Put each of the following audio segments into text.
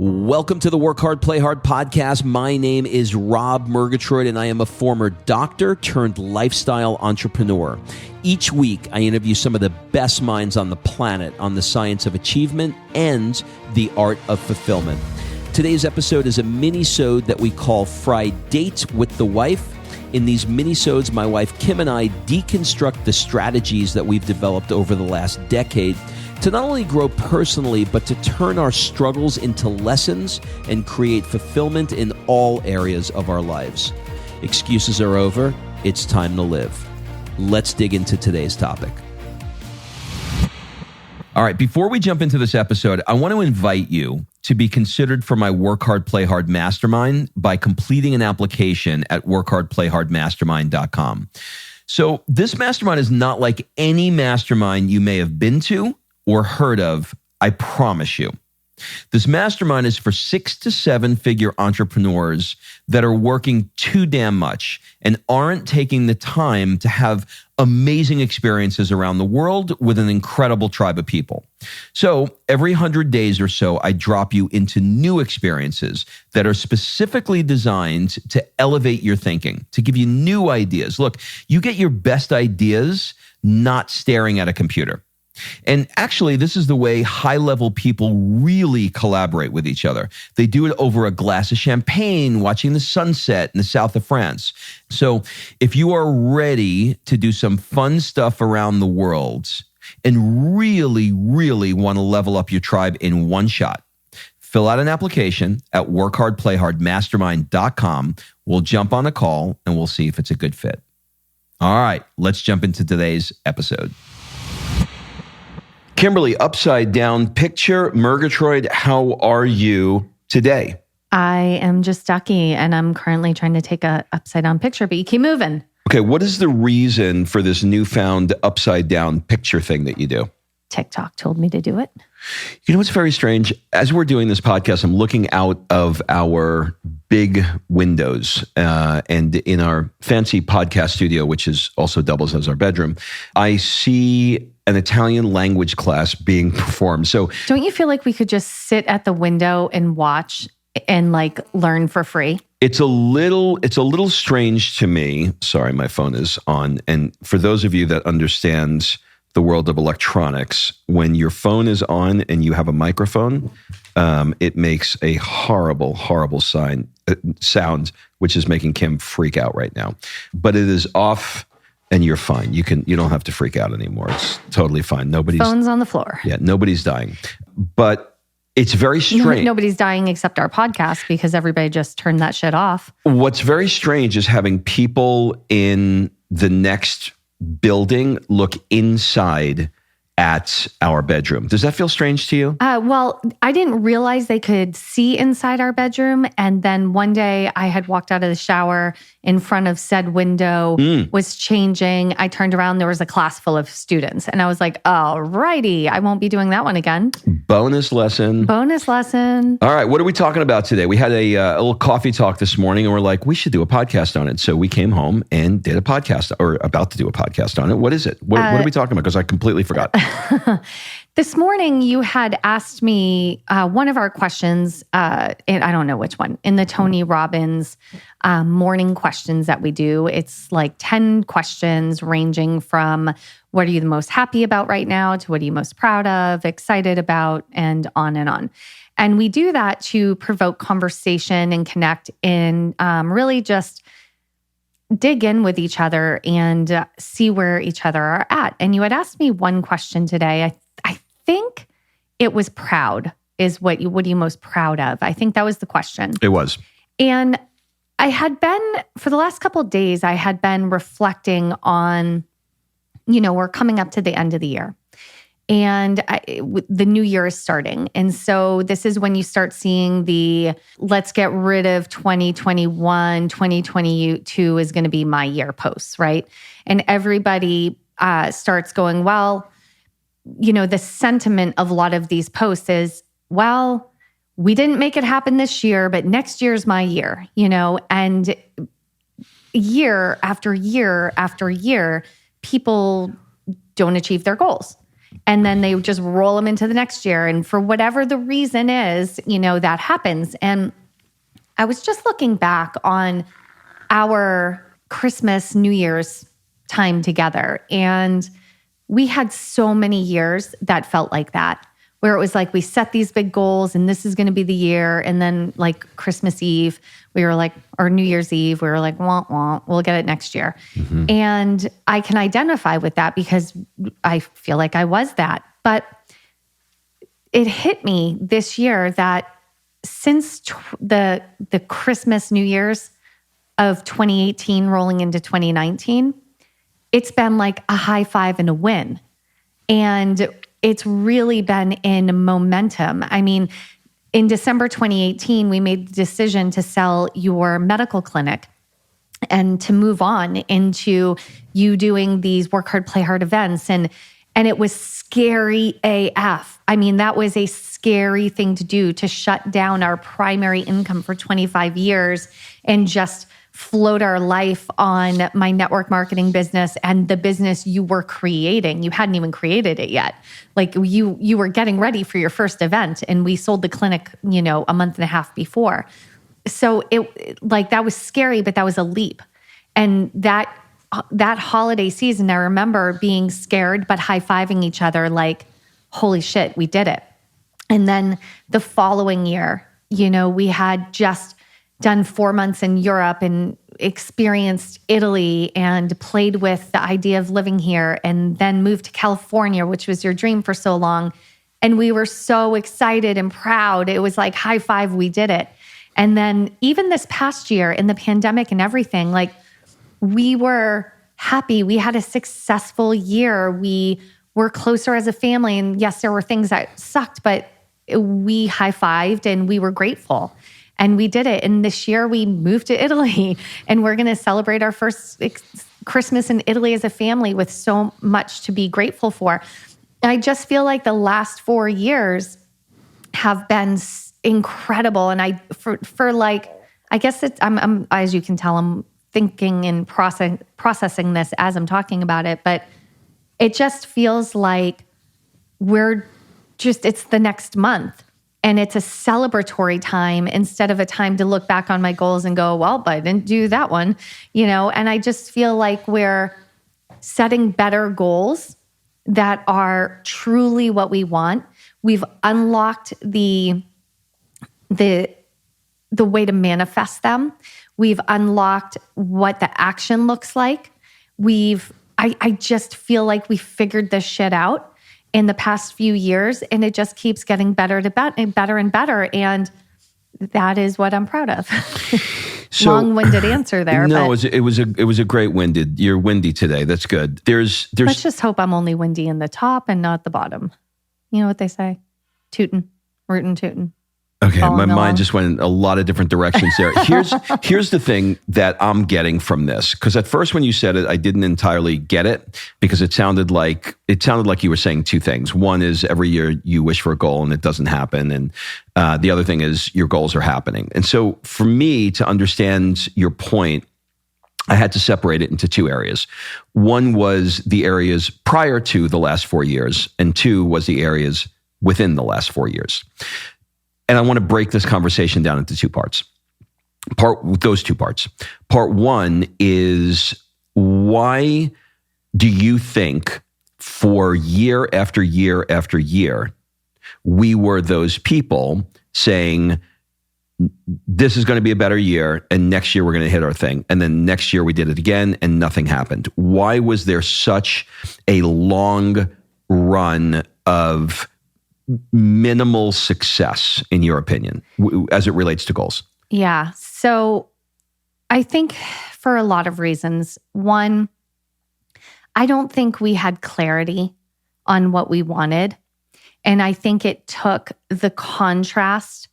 Welcome to the Work Hard, Play Hard podcast. My name is Rob Murgatroyd, and I am a former doctor turned lifestyle entrepreneur. Each week, I interview some of the best minds on the planet on the science of achievement and the art of fulfillment. Today's episode is a mini-sode that we call Fri-Date with the Wife. In these mini-sodes, my wife Kim and I deconstruct the strategies that we've developed over the last decade to not only grow personally, but to turn our struggles into lessons and create fulfillment in all areas of our lives. Excuses are over. It's time to live. Let's dig into today's topic. All right, before we jump into this episode, I want to invite you to be considered for my Work Hard, Play Hard Mastermind by completing an application at workhardplayhardmastermind.com. So this mastermind is not like any mastermind you may have been to or heard of, I promise you. This mastermind is for 6 to 7 figure entrepreneurs that are working too damn much and aren't taking the time to have amazing experiences around the world with an incredible tribe of people. So every 100 days or so, I drop you into new experiences that are specifically designed to elevate your thinking, to give you new ideas. Look, you get your best ideas not staring at a computer. And actually, this is the way high-level people really collaborate with each other. They do it over a glass of champagne, watching the sunset in the south of France. So if you are ready to do some fun stuff around the world and really, really want to level up your tribe in one shot, fill out an application at workhardplayhardmastermind.com. We'll jump on a call and we'll see if it's a good fit. All right, let's jump into today's episode. Kimberly, upside down picture. Murgatroyd, how are you today? I am just Ducky, and I'm currently trying to take a upside down picture, but you keep moving. Okay, what is the reason for this newfound upside down picture thing that you do? TikTok told me to do it. You know what's very strange? As we're doing this podcast, I'm looking out of our big windows and in our fancy podcast studio, which is also doubles as our bedroom, I see an Italian language class being performed. So don't you feel like we could just sit at the window and watch and like learn for free? It's a little strange to me. Sorry, my phone is on. And for those of you that understand the world of electronics, when your phone is on and you have a microphone, it makes a horrible, horrible sound, which is making Kim freak out right now. But it is off and you're fine. You don't have to freak out anymore. It's totally fine. Phone's on the floor. Yeah, nobody's dying. But it's very strange. Nobody's dying except our podcast because everybody just turned that shit off. What's very strange is having people in the next building look inside at our bedroom. Does that feel strange to you? Well, I didn't realize they could see inside our bedroom. And then one day I had walked out of the shower in front of said window, was changing. I turned around, there was a class full of students. And I was like, all righty, I won't be doing that one again. Bonus lesson. All right, what are we talking about today? We had a little coffee talk this morning and we're like, we should do a podcast on it. So we came home and did a podcast, or about to do a podcast on it. What is it? What are we talking about? Because I completely forgot. This morning, you had asked me one of our questions, and I don't know which one, in the Tony Robbins morning questions that we do. It's like 10 questions ranging from what are you the most happy about right now to what are you most proud of, excited about, and on and on. And we do that to provoke conversation and connect and really just dig in with each other and see where each other are at. And you had asked me one question today. I think it was proud is what are you most proud of? I think that was the question. It was. And I had been, for the last couple of days, I had been reflecting on, we're coming up to the end of the year. And the new year is starting. And so this is when you start seeing let's get rid of 2021, 2022 is going to be my year posts, right? And everybody starts going, well, the sentiment of a lot of these posts is, well, we didn't make it happen this year, but next year's my year, and year after year after year, people don't achieve their goals. And then they just roll them into the next year. And for whatever the reason is, that happens. And I was just looking back on our Christmas, New Year's time together. And we had so many years that felt like that, where it was like we set these big goals and this is going to be the year. And then like Christmas Eve, we were like, or New Year's Eve, we were like, wah, wah, we'll get it next year. Mm-hmm. And I can identify with that because I feel like I was that. But it hit me this year that since the Christmas, New Year's of 2018 rolling into 2019, it's been like a high five and a win. And it's really been in momentum. I mean, in December 2018, we made the decision to sell your medical clinic and to move on into you doing these work hard, play hard events. And it was scary AF. I mean, that was a scary thing to do, to shut down our primary income for 25 years and just float our life on my network marketing business and the business you were creating. You hadn't even created it yet. Like you were getting ready for your first event, and we sold the clinic, a month and a half before. So that was scary, but that was a leap. And that holiday season, I remember being scared, but high-fiving each other like, holy shit, we did it. And then the following year, we had just done 4 months in Europe and experienced Italy and played with the idea of living here, and then moved to California, which was your dream for so long. And we were so excited and proud. It was like high five, we did it. And then even this past year in the pandemic and everything, like we were happy. We had a successful year. We were closer as a family. And yes, there were things that sucked, but we high-fived and we were grateful. And we did it. And this year we moved to Italy, and we're going to celebrate our first Christmas in Italy as a family with so much to be grateful for. I just feel like the last 4 years have been incredible. And I guess I'm as you can tell, I'm thinking and processing this as I'm talking about it, but it just feels like it's the next month. And it's a celebratory time instead of a time to look back on my goals and go, well, but I didn't do that one, And I just feel like we're setting better goals that are truly what we want. We've unlocked the way to manifest them. We've unlocked what the action looks like. I just feel like we figured this shit out in the past few years, and it just keeps getting better and better. And that is what I'm proud of. So, long-winded answer there. No, it was a great winded. You're windy today. That's good. There's. Let's just hope I'm only windy in the top and not the bottom. You know what they say? Tootin', rootin' tootin'. Okay, my mind just went in a lot of different directions there. Here's the thing that I'm getting from this, because at first when you said it, I didn't entirely get it, because it sounded like you were saying two things. One is every year you wish for a goal and it doesn't happen, and the other thing is your goals are happening. And so for me to understand your point, I had to separate it into two areas. One was the areas prior to the last 4 years, and two was the areas within the last 4 years. And I want to break this conversation down into two parts. Those two parts. Part one is, why do you think for year after year after year, we were those people saying, this is going to be a better year, and next year we're going to hit our thing. And then next year we did it again and nothing happened. Why was there such a long run of minimal success, in your opinion, as it relates to goals? Yeah. So I think for a lot of reasons. One, I don't think we had clarity on what we wanted. And I think it took the contrast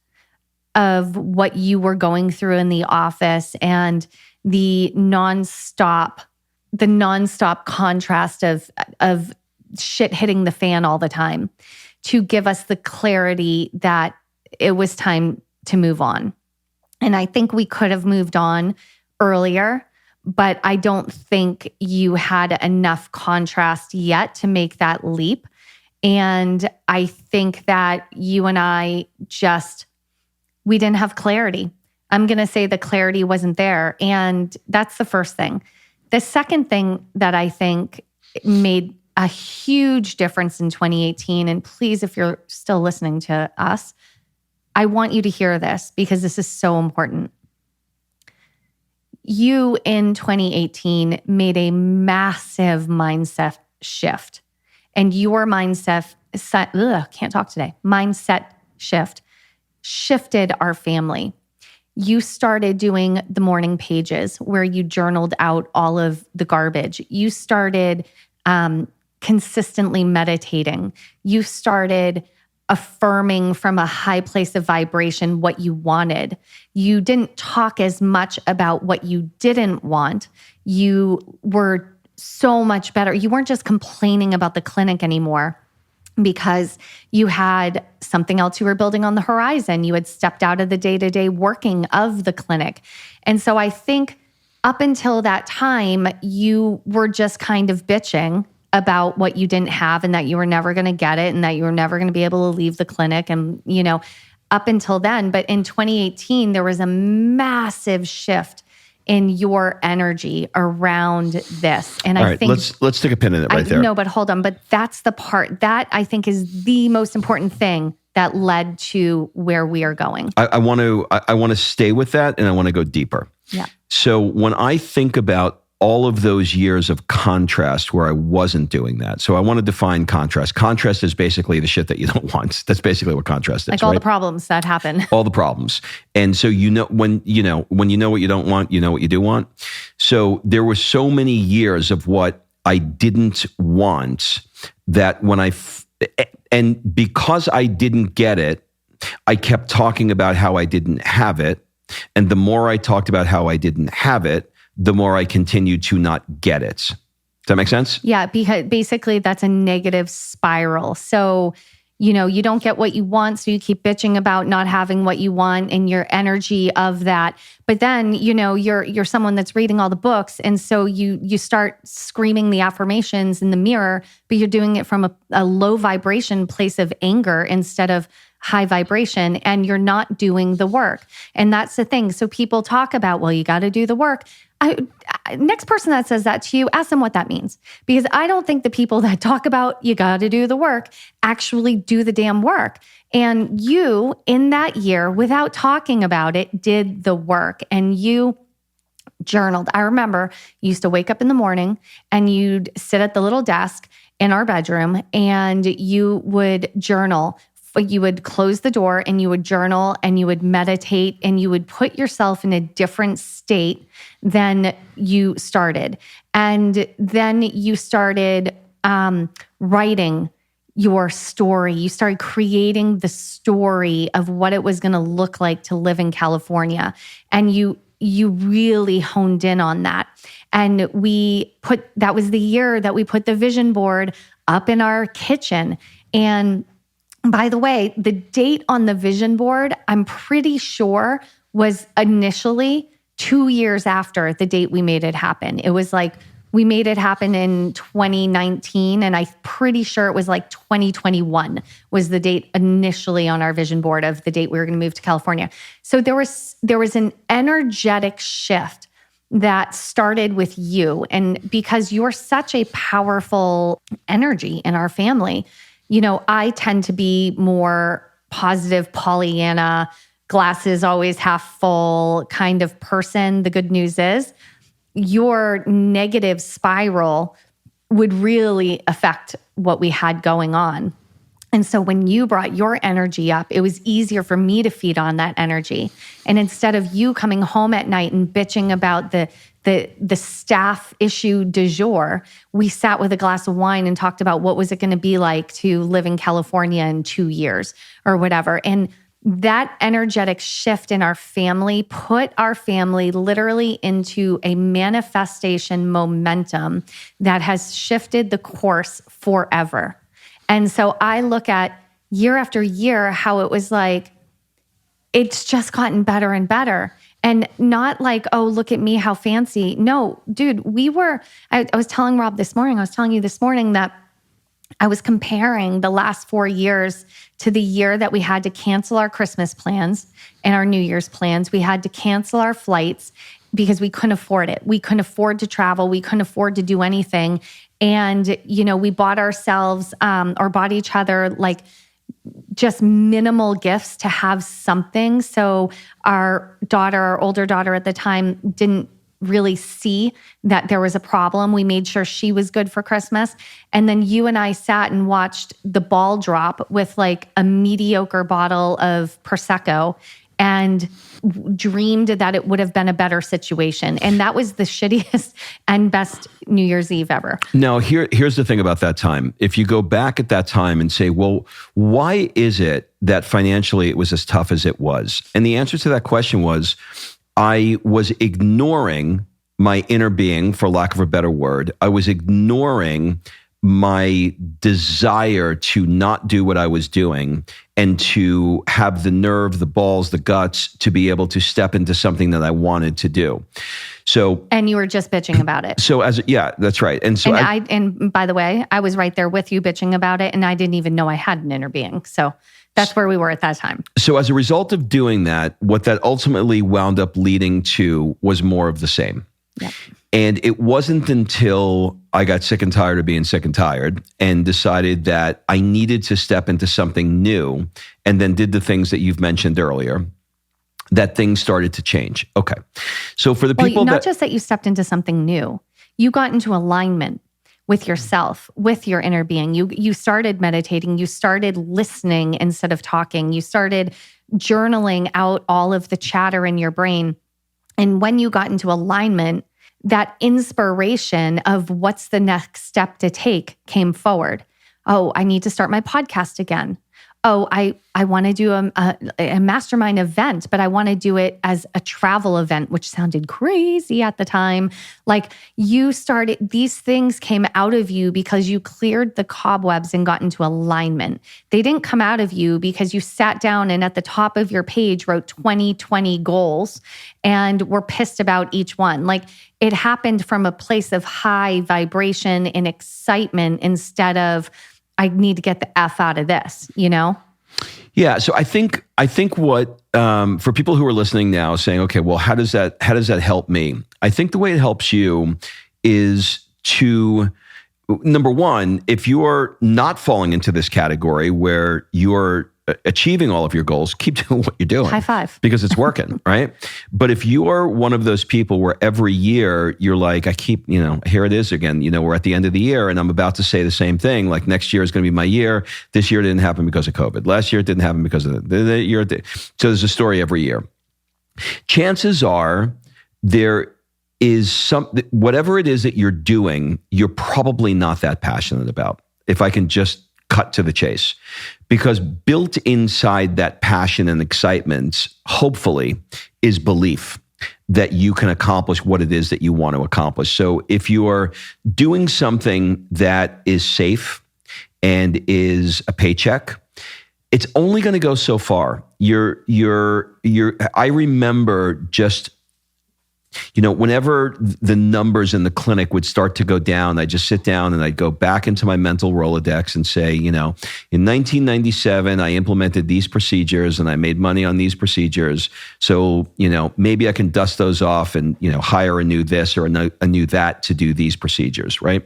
of what you were going through in the office and the nonstop contrast of shit hitting the fan all the time to give us the clarity that it was time to move on. And I think we could have moved on earlier, but I don't think you had enough contrast yet to make that leap. And I think that you and I we didn't have clarity. I'm going to say the clarity wasn't there. And that's the first thing. The second thing that I think made a huge difference in 2018, and please, if you're still listening to us, I want you to hear this because this is so important. You in 2018 made a massive mindset shift, and your mindset shift shifted our family. You started doing the morning pages where you journaled out all of the garbage. You started consistently meditating. You started affirming from a high place of vibration what you wanted. You didn't talk as much about what you didn't want. You were so much better. You weren't just complaining about the clinic anymore because you had something else you were building on the horizon. You had stepped out of the day-to-day working of the clinic. And so I think up until that time, you were just kind of bitching about what you didn't have and that you were never going to get it and that you were never going to be able to leave the clinic and, up until then. But in 2018, there was a massive shift in your energy around this. And I think let's take a pin in it right there. No, but hold on. But that's the part that I think is the most important thing that led to where we are going. I want to stay with that and I want to go deeper. Yeah. So when I think about all of those years of contrast where I wasn't doing that. So I want to define contrast. Contrast is basically the shit that you don't want. That's basically what contrast is. Like all the problems that happen. All the problems. And so when you know what you don't want, you know what you do want. So there were so many years of what I didn't want that and because I didn't get it, I kept talking about how I didn't have it. And the more I talked about how I didn't have it, the more I continued to not get it. Does that make sense? Yeah, because basically that's a negative spiral. So, you don't get what you want, so you keep bitching about not having what you want and your energy of that. But then, you're someone that's reading all the books, and so you start screaming the affirmations in the mirror, but you're doing it from a low vibration place of anger instead of high vibration, and you're not doing the work. And that's the thing. So people talk about, well, you got to do the work. Next person that says that to you, ask them what that means. Because I don't think the people that talk about you got to do the work actually do the damn work. And you, in that year, without talking about it, did the work. And you journaled. I remember you used to wake up in the morning and you'd sit at the little desk in our bedroom and you would journal. You would close the door and you would journal and you would meditate and you would put yourself in a different state than you started. And then you started writing your story. You started creating the story of what it was going to look like to live in California. And you really honed in on that. And that was the year that we put the vision board up in our kitchen. And by the way, the date on the vision board, I'm pretty sure was initially 2 years after the date we made it happen. It was like we made it happen in 2019, and I'm pretty sure it was like 2021 was the date initially on our vision board of the date we were going to move to California. So there was an energetic shift that started with you. And because you're such a powerful energy in our family, I tend to be more positive, Pollyanna, glasses always half full kind of person. The good news is your negative spiral would really affect what we had going on. And so when you brought your energy up, it was easier for me to feed on that energy. And instead of you coming home at night and bitching about the staff issue du jour, we sat with a glass of wine and talked about what was it going to be like to live in California in 2 years or whatever. And that energetic shift in our family put our family literally into a manifestation momentum that has shifted the course forever. And so I look at year after year how it was like, it's just gotten better and better. And not like, oh, look at me, how fancy. No, dude, I was telling Rob this morning, I was telling you this morning that I was comparing the last 4 years to the year that we had to cancel our Christmas plans and our New Year's plans. We had to cancel our flights because we couldn't afford it. We couldn't afford to travel. We couldn't afford to do anything. And, we bought ourselves or bought each other like just minimal gifts to have something. So our older daughter at the time, didn't really see that there was a problem. We made sure she was good for Christmas. And then you and I sat and watched the ball drop with like a mediocre bottle of Prosecco and dreamed that it would have been a better situation. And that was the shittiest and best New Year's Eve ever. Now, here's the thing about that time. If you go back at that time and say, well, why is it that financially it was as tough as it was? And the answer to that question was, I was ignoring my inner being, for lack of a better word. I was ignoring my desire to not do what I was doing and to have the nerve, the balls, the guts to be able to step into something that I wanted to do. And you were just bitching about it. Yeah, that's right. And so and by the way, I was right there with you bitching about it, and I didn't even know I had an inner being. So that's where we were at that time. So as a result of doing that, what that ultimately wound up leading to was more of the same. Yep. And it wasn't until I got sick and tired of being sick and tired and decided that I needed to step into something new, and then did the things that you've mentioned earlier, that things started to change. Okay. So for the people not just that you stepped into something new, you got into alignment with yourself, with your inner being. You started meditating, you started listening instead of talking, you started journaling out all of the chatter in your brain. And when you got into alignment, that inspiration of what's the next step to take came forward. Oh, I need to start my podcast again. Oh, I want to do a mastermind event, but I want to do it as a travel event, which sounded crazy at the time. Like these things came out of you because you cleared the cobwebs and got into alignment. They didn't come out of you because you sat down and at the top of your page wrote 2020 goals and were pissed about each one. Like it happened from a place of high vibration and excitement instead of, I need to get the F out of this, Yeah. So I think what for people who are listening now saying, okay, well, how does that help me? I think the way it helps you is to, number one, if you're not falling into this category where you're achieving all of your goals, keep doing what you're doing. High five. Because it's working, right? But if you are one of those people where every year you're like, here it is again, we're at the end of the year and I'm about to say the same thing, like next year is going to be my year. This year didn't happen because of COVID. Last year it didn't happen because of the year. So there's a story every year. Chances are there is whatever it is that you're doing, you're probably not that passionate about. If I can just cut to the chase. Because built inside that passion and excitement, hopefully, is belief that you can accomplish what it is that you want to accomplish. So if you're doing something that is safe and is a paycheck, it's only going to go so far. I remember just, whenever the numbers in the clinic would start to go down, I'd just sit down and I'd go back into my mental Rolodex and say, in 1997, I implemented these procedures and I made money on these procedures. So, maybe I can dust those off and, hire a new this or a new that to do these procedures, right?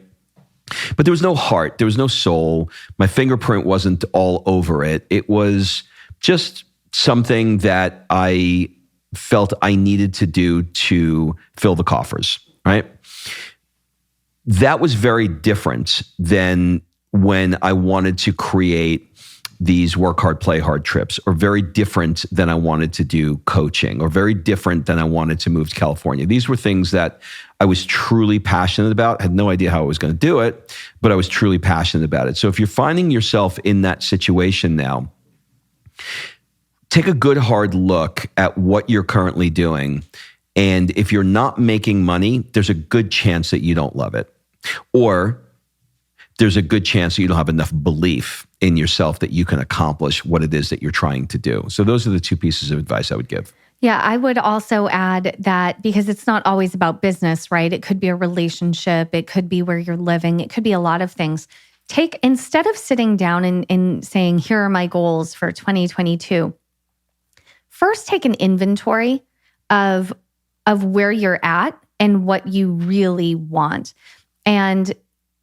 But there was no heart. There was no soul. My fingerprint wasn't all over it. It was just something that I felt I needed to do to fill the coffers, right? That was very different than when I wanted to create these work hard, play hard trips, or very different than I wanted to do coaching, or very different than I wanted to move to California. These were things that I was truly passionate about. I had no idea how I was going to do it, but I was truly passionate about it. So if you're finding yourself in that situation now, take a good hard look at what you're currently doing. And if you're not making money, there's a good chance that you don't love it. Or there's a good chance that you don't have enough belief in yourself that you can accomplish what it is that you're trying to do. So those are the two pieces of advice I would give. Yeah, I would also add that because it's not always about business, right? It could be a relationship. It could be where you're living. It could be a lot of things. instead of sitting down and saying, here are my goals for 2022, first take an inventory of where you're at and what you really want. And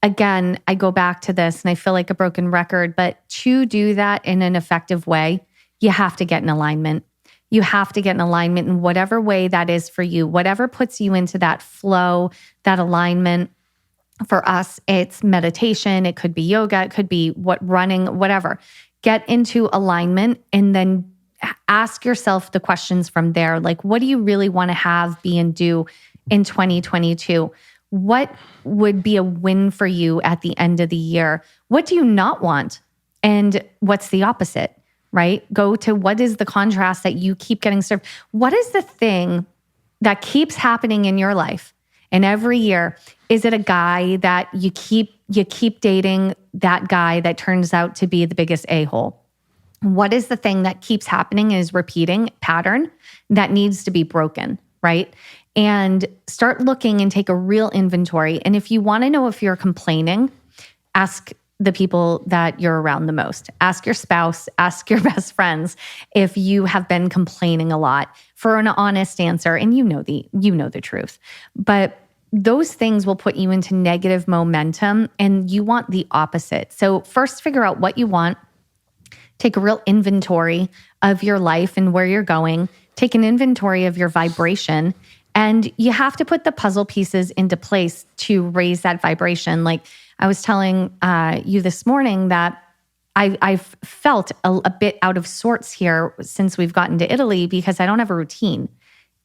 again, I go back to this and I feel like a broken record, but to do that in an effective way, you have to get in alignment. You have to get in alignment in whatever way that is for you, whatever puts you into that flow, that alignment. For us, it's meditation. It could be yoga. It could be running, whatever. Get into alignment and then ask yourself the questions from there. Like, what do you really want to have, be, and do in 2022? What would be a win for you at the end of the year? What do you not want? And what's the opposite, right? Go to what is the contrast that you keep getting served? What is the thing that keeps happening in your life? And every year, is it a guy that you keep dating, that guy that turns out to be the biggest a-hole? What is the thing that keeps happening and is repeating pattern that needs to be broken, right? And start looking and take a real inventory. And if you want to know if you're complaining, ask the people that you're around the most. Ask your spouse, ask your best friends if you have been complaining a lot for an honest answer. And you know the truth. But those things will put you into negative momentum and you want the opposite. So first figure out what you want. Take a real inventory of your life and where you're going. Take an inventory of your vibration. And you have to put the puzzle pieces into place to raise that vibration. Like I was telling you this morning that I've felt a bit out of sorts here since we've gotten to Italy because I don't have a routine.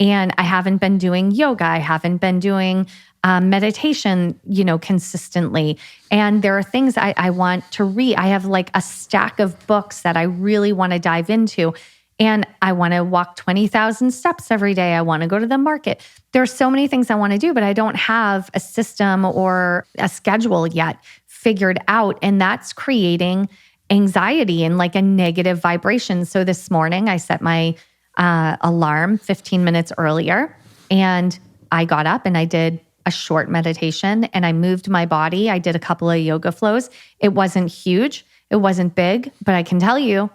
And I haven't been doing yoga. I haven't been doing meditation, consistently. And there are things I want to read. I have like a stack of books that I really want to dive into. And I want to walk 20,000 steps every day. I want to go to the market. There's so many things I want to do, but I don't have a system or a schedule yet figured out. And that's creating anxiety and like a negative vibration. So this morning I set my alarm 15 minutes earlier and I got up and I did a short meditation and I moved my body. I did a couple of yoga flows. It wasn't huge. It wasn't big, but I can tell you,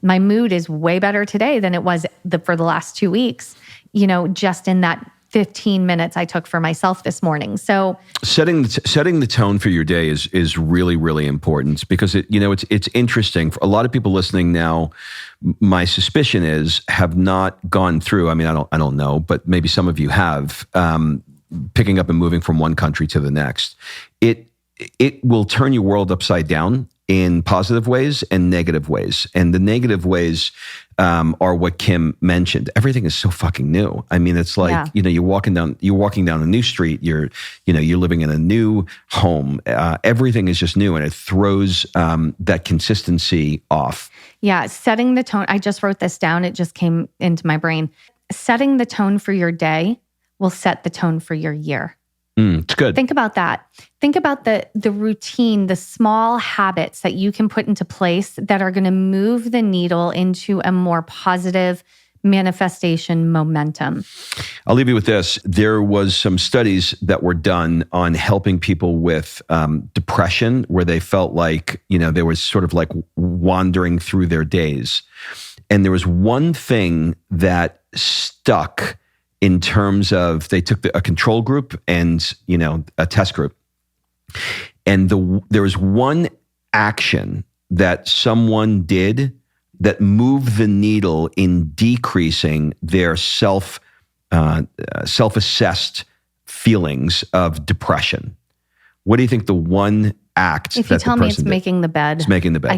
my mood is way better today than it was for the last 2 weeks, just in that 15 minutes I took for myself this morning. So setting the tone for your day is really, really important because it's interesting. For a lot of people listening now, my suspicion is have not gone through. I mean, I don't know, but maybe some of you have, picking up and moving from one country to the next. It will turn your world upside down in positive ways and negative ways. And the negative ways are what Kim mentioned. Everything is so fucking new. I mean, it's like, you're walking down a new street, you're living in a new home. Everything is just new and it throws that consistency off. Yeah, setting the tone. I just wrote this down. It just came into my brain. Setting the tone for your day will set the tone for your year. It's good. Think about that. Think about the routine, the small habits that you can put into place that are going to move the needle into a more positive manifestation momentum. I'll leave you with this. There was some studies that were done on helping people with depression where they felt like, they were sort of like wandering through their days. And there was one thing that stuck in terms of they took a control group and, a test group. And there was one action that someone did that moved the needle in decreasing their self-assessed feelings of depression. What do you think the one act if you tell me it's making the bed? It's making the bed.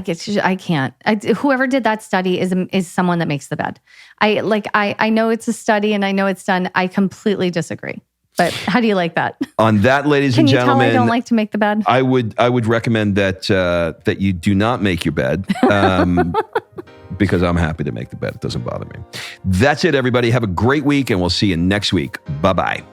I can't. Whoever did that study is someone that makes the bed. I know it's a study and I know it's done. I completely disagree. But how do you like that? On that, ladies and gentlemen, can you tell I don't like to make the bed? I would recommend that you do not make your bed. Because I'm happy to make the bed. It doesn't bother me. That's it, everybody. Have a great week, and we'll see you next week. Bye-bye.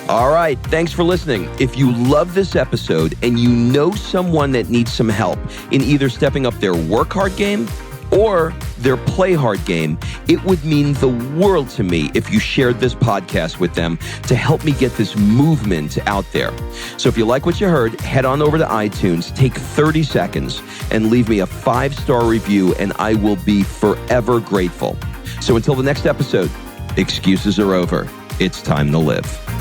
All right. Thanks for listening. If you love this episode and you know someone that needs some help in either stepping up their work hard game or their play hard game, it would mean the world to me if you shared this podcast with them to help me get this movement out there. So if you like what you heard, head on over to iTunes, take 30 seconds and leave me a 5-star review, and I will be forever grateful. So until the next episode, excuses are over. It's time to live.